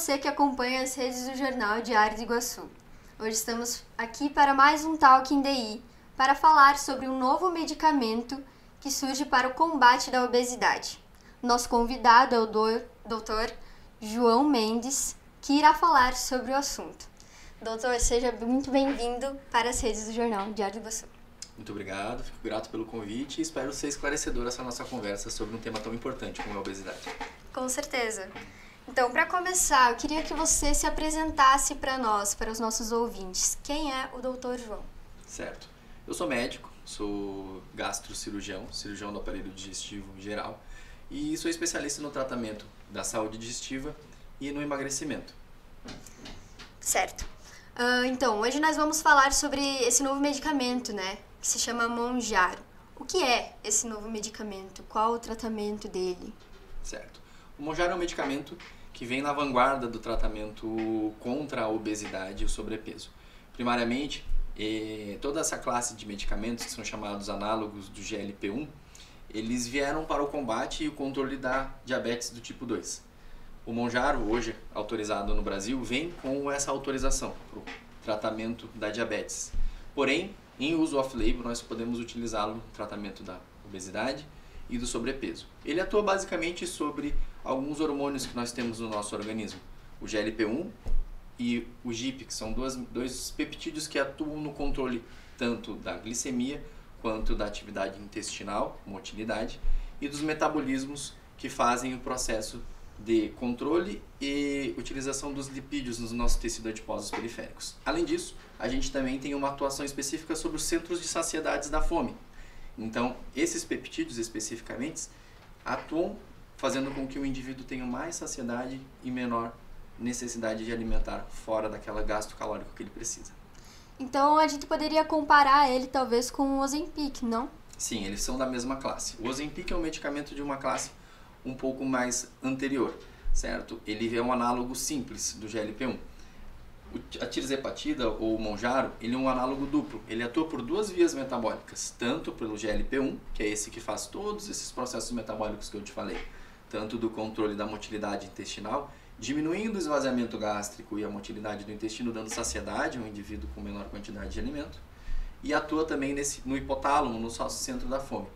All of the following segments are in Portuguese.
você que acompanha as redes do Jornal Diário do Iguaçu. Hoje estamos aqui para mais um Talk in DI, para falar sobre um novo medicamento que surge para o combate da obesidade. Nosso convidado é o Dr. João Mendes, que irá falar sobre o assunto. Doutor, seja muito bem-vindo para as redes do Jornal Diário do Iguaçu. Muito obrigado, fico grato pelo convite e espero ser esclarecedor essa nossa conversa sobre um tema tão importante como a obesidade. Com certeza. Então, para começar, eu queria que você se apresentasse para nós, para os nossos ouvintes. Quem é o Dr. João? Certo. Eu sou médico, sou gastrocirurgião, cirurgião do aparelho digestivo geral e sou especialista no tratamento da saúde digestiva e no emagrecimento. Certo. Então, hoje nós vamos falar sobre esse novo medicamento, né? Que se chama Mounjaro. O que é esse novo medicamento? Qual o tratamento dele? Certo. O Mounjaro é um medicamento que vem na vanguarda do tratamento contra a obesidade e o sobrepeso. Primariamente, toda essa classe de medicamentos, que são chamados análogos do GLP-1, eles vieram para o combate e o controle da diabetes do tipo 2. O Mounjaro, hoje autorizado no Brasil, vem com essa autorização para o tratamento da diabetes. Porém, em uso off-label, nós podemos utilizá-lo no tratamento da obesidade e do sobrepeso. Ele atua basicamente sobre alguns hormônios que nós temos no nosso organismo. O GLP-1 e o GIP, que são dois peptídeos que atuam no controle tanto da glicemia quanto da atividade intestinal, motilidade, e dos metabolismos que fazem o processo de controle e utilização dos lipídios nos nossos tecidos adiposos periféricos. Além disso, a gente também tem uma atuação específica sobre os centros de saciedades da fome. Então, esses peptídeos especificamente atuam fazendo com que o indivíduo tenha mais saciedade e menor necessidade de alimentar fora daquela gasto calórico que ele precisa. Então, a gente poderia comparar ele talvez com o Ozempic, não? Sim, eles são da mesma classe. O Ozempic é um medicamento de uma classe um pouco mais anterior, certo? Ele é um análogo simples do GLP-1. A tirzepatida ou o Mounjaro, ele é um análogo duplo. Ele atua por duas vias metabólicas, tanto pelo GLP-1, que é esse que faz todos esses processos metabólicos que eu te falei, tanto do controle da motilidade intestinal, diminuindo o esvaziamento gástrico e a motilidade do intestino, dando saciedade ao indivíduo com menor quantidade de alimento, e atua também no hipotálamo, no centro da fome.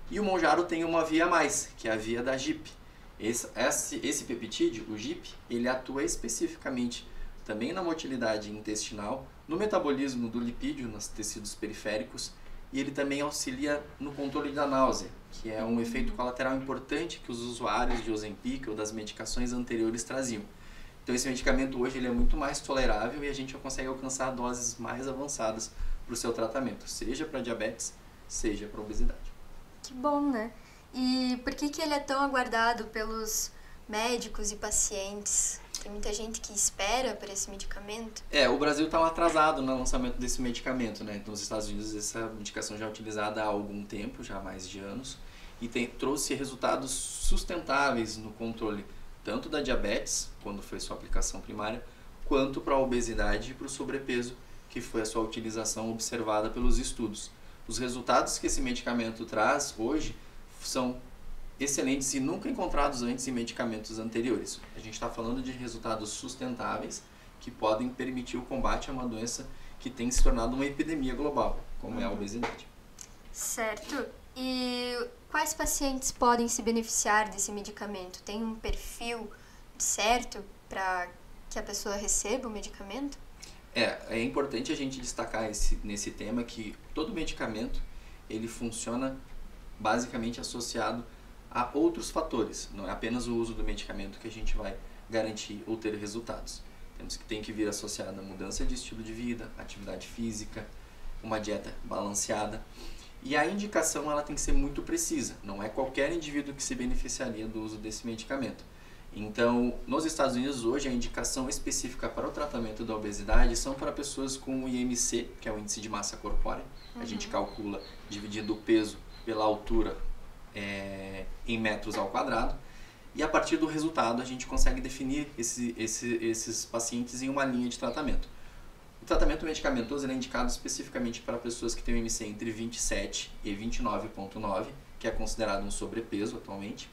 E o Mounjaro tem uma via a mais, que é a via da GIP. Esse peptídeo, o GIP, ele atua especificamente também na motilidade intestinal, no metabolismo do lipídio nos tecidos periféricos, e ele também auxilia no controle da náusea, que é um efeito colateral importante que os usuários de Ozempic ou das medicações anteriores traziam. Então esse medicamento hoje ele é muito mais tolerável e a gente já consegue alcançar doses mais avançadas para o seu tratamento, seja para diabetes, seja para obesidade. Que bom, né? E por que ele é tão aguardado pelos médicos e pacientes? Tem muita gente que espera por esse medicamento? O Brasil está atrasado no lançamento desse medicamento, né? Nos Estados Unidos essa medicação já é utilizada há algum tempo, já há mais de anos, e trouxe resultados sustentáveis no controle tanto da diabetes, quando foi sua aplicação primária, quanto para a obesidade e para o sobrepeso, que foi a sua utilização observada pelos estudos. Os resultados que esse medicamento traz hoje são excelentes e nunca encontrados antes em medicamentos anteriores. A gente está falando de resultados sustentáveis que podem permitir o combate a uma doença que tem se tornado uma epidemia global, como é a obesidade. Certo. E quais pacientes podem se beneficiar desse medicamento? Tem um perfil certo para que a pessoa receba o medicamento? É importante a gente destacar nesse tema que todo medicamento ele funciona basicamente associado a outros fatores. Não é apenas o uso do medicamento que a gente vai garantir ou ter resultados. Tem que vir associado a mudança de estilo de vida, atividade física, uma dieta balanceada. E a indicação ela tem que ser muito precisa. Não é qualquer indivíduo que se beneficiaria do uso desse medicamento. Então, nos Estados Unidos hoje a indicação específica para o tratamento da obesidade são para pessoas com o IMC, que é o índice de massa corpórea. A gente calcula dividindo o peso pela altura em metros ao quadrado. E a partir do resultado a gente consegue definir esses pacientes em uma linha de tratamento. O tratamento medicamentoso é indicado especificamente para pessoas que têm um IMC entre 27 e 29,9, que é considerado um sobrepeso atualmente,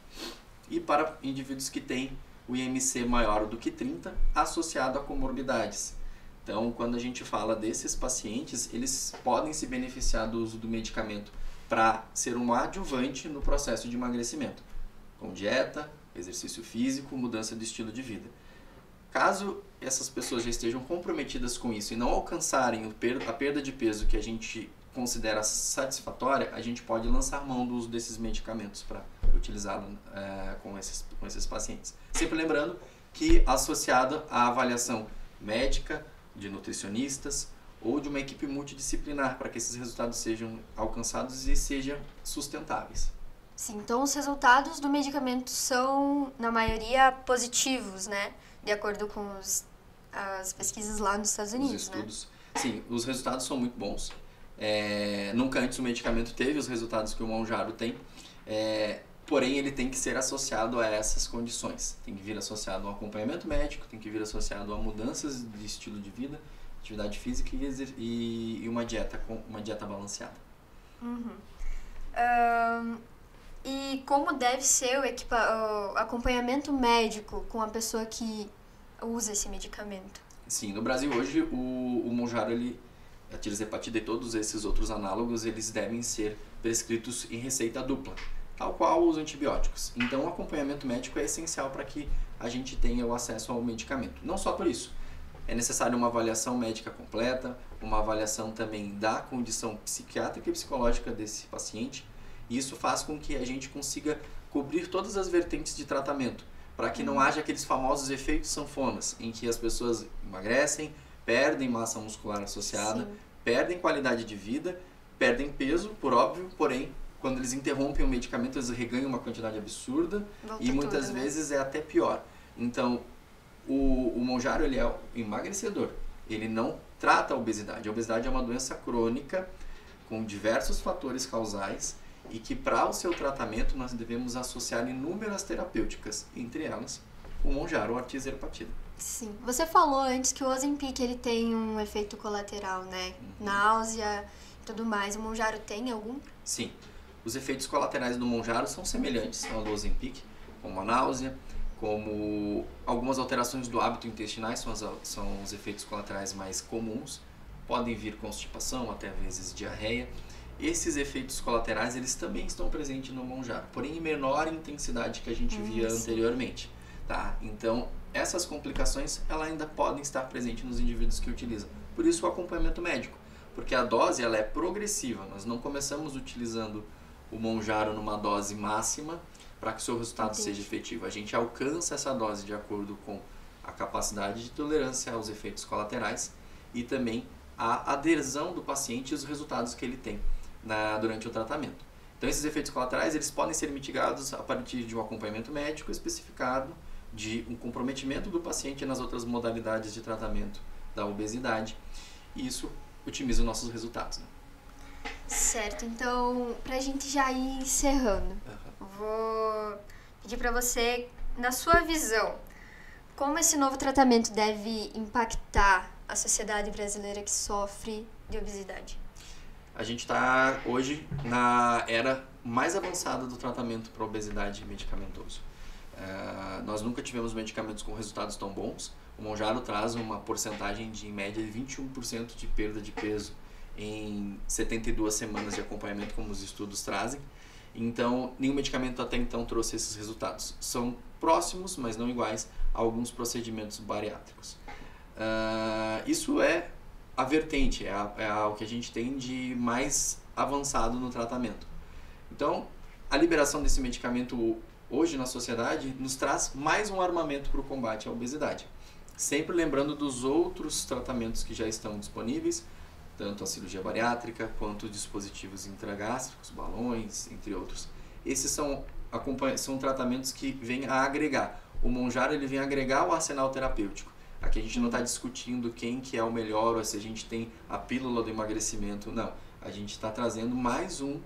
e para indivíduos que têm o IMC maior do que 30 associado a comorbidades. Então, quando a gente fala desses pacientes, eles podem se beneficiar do uso do medicamento para ser um adjuvante no processo de emagrecimento, com dieta, exercício físico, mudança de estilo de vida. Caso essas pessoas já estejam comprometidas com isso e não alcançarem a perda de peso que a gente considera satisfatória, a gente pode lançar mão do uso desses medicamentos para utilizá-lo com esses pacientes. Sempre lembrando que associado à avaliação médica, de nutricionistas ou de uma equipe multidisciplinar para que esses resultados sejam alcançados e sejam sustentáveis. Sim, então os resultados do medicamento são, na maioria, positivos, né? De acordo com as pesquisas lá nos Estados Unidos, os estudos, né? Sim, os resultados são muito bons. Nunca antes o medicamento teve os resultados que o Mounjaro tem, porém ele tem que ser associado a essas condições. Tem que vir associado a um acompanhamento médico, tem que vir associado a mudanças de estilo de vida, atividade física e uma dieta balanceada. Uhum. E como deve ser o acompanhamento médico com a pessoa que usa esse medicamento? Sim, no Brasil hoje o Mounjaro, a tirzepatida e todos esses outros análogos, eles devem ser prescritos em receita dupla, tal qual os antibióticos. Então o acompanhamento médico é essencial para que a gente tenha o acesso ao medicamento. Não só por isso, é necessário uma avaliação médica completa, uma avaliação também da condição psiquiátrica e psicológica desse paciente. E isso faz com que a gente consiga cobrir todas as vertentes de tratamento, para que não haja aqueles famosos efeitos sanfonas, em que as pessoas emagrecem, perdem massa muscular associada, Sim. perdem qualidade de vida, perdem peso, por óbvio, porém, quando eles interrompem o medicamento, eles reganham uma quantidade absurda. Volta E muitas tudo, né? vezes é até pior. Então, o Mounjaro, ele é emagrecedor, ele não trata a obesidade. A obesidade é uma doença crônica com diversos fatores causais e que para o seu tratamento nós devemos associar inúmeras terapêuticas, entre elas o Mounjaro ou a tirzepatida. Sim. Você falou antes que o Ozempic ele tem um efeito colateral, né? Náusea e tudo mais. O Mounjaro tem algum? Sim. Os efeitos colaterais do Mounjaro são semelhantes ao do Ozempic, como a náusea, como algumas alterações do hábito intestinais, são os efeitos colaterais mais comuns. Podem vir constipação, até vezes diarreia. Esses efeitos colaterais, eles também estão presentes no Mounjaro, porém em menor intensidade que a gente via anteriormente. Tá? Então, essas complicações elas ainda podem estar presentes nos indivíduos que utilizam. Por isso o acompanhamento médico, porque a dose ela é progressiva. Nós não começamos utilizando o Mounjaro numa dose máxima para que o seu resultado seja efetivo. A gente alcança essa dose de acordo com a capacidade de tolerância aos efeitos colaterais e também a adesão do paciente e os resultados que ele tem durante o tratamento. Então esses efeitos colaterais eles podem ser mitigados a partir de um acompanhamento médico especificado, de um comprometimento do paciente nas outras modalidades de tratamento da obesidade, e isso otimiza os nossos resultados. Né? Certo, então pra gente já ir encerrando, vou pedir pra você, na sua visão, como esse novo tratamento deve impactar a sociedade brasileira que sofre de obesidade? A gente está hoje na era mais avançada do tratamento para obesidade medicamentoso. Nós nunca tivemos medicamentos com resultados tão bons. O Mounjaro traz uma porcentagem de, em média, de 21% de perda de peso em 72 semanas de acompanhamento, como os estudos trazem. Então, nenhum medicamento até então trouxe esses resultados. São próximos, mas não iguais, a alguns procedimentos bariátricos. Isso é a vertente, é o que a gente tem de mais avançado no tratamento. Então, a liberação desse medicamento hoje na sociedade nos traz mais um armamento para o combate à obesidade. Sempre lembrando dos outros tratamentos que já estão disponíveis, tanto a cirurgia bariátrica quanto os dispositivos intragástricos, balões, entre outros. Esses são tratamentos que vêm a agregar. O Mounjaro ele vem agregar o arsenal terapêutico. Aqui a gente não está discutindo quem que é o melhor ou se a gente tem a pílula do emagrecimento. Não, a gente está trazendo mais um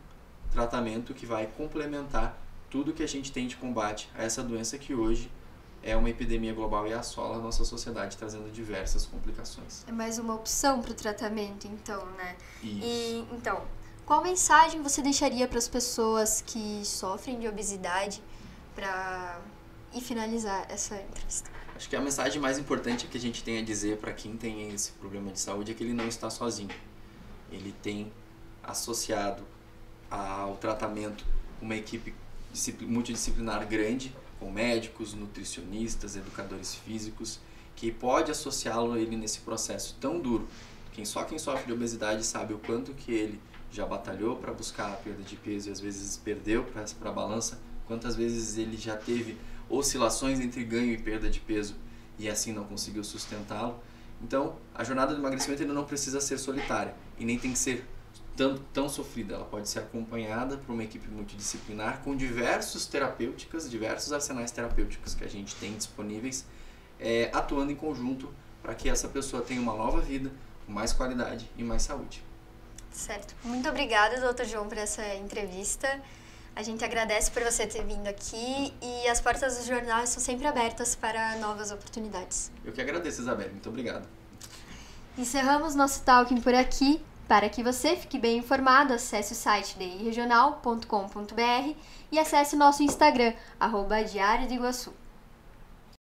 tratamento que vai complementar tudo que a gente tem de combate a essa doença que hoje é uma epidemia global e assola a nossa sociedade, trazendo diversas complicações. É mais uma opção para o tratamento, então, né? Isso. E, então, qual mensagem você deixaria para as pessoas que sofrem de obesidade para e finalizar essa entrevista? Acho que a mensagem mais importante que a gente tem a dizer para quem tem esse problema de saúde é que ele não está sozinho. Ele tem associado ao tratamento uma equipe multidisciplinar grande, com médicos, nutricionistas, educadores físicos, que pode associá-lo a ele nesse processo tão duro. Só quem sofre de obesidade sabe o quanto que ele já batalhou para buscar a perda de peso e às vezes perdeu para a balança, quantas vezes ele já teve oscilações entre ganho e perda de peso e assim não conseguiu sustentá-lo. Então, a jornada do emagrecimento ainda não precisa ser solitária e nem tem que ser tão sofrida. Ela pode ser acompanhada por uma equipe multidisciplinar com diversos arsenais terapêuticos que a gente tem disponíveis, atuando em conjunto para que essa pessoa tenha uma nova vida, com mais qualidade e mais saúde. Certo. Muito obrigada, Dr. João, por essa entrevista. A gente agradece por você ter vindo aqui e as portas do jornal estão sempre abertas para novas oportunidades. Eu que agradeço, Isabelle. Muito obrigado. Encerramos nosso Talking por aqui. Para que você fique bem informado, acesse o site diregional.com.br e acesse o nosso Instagram, @Diário do Iguaçu.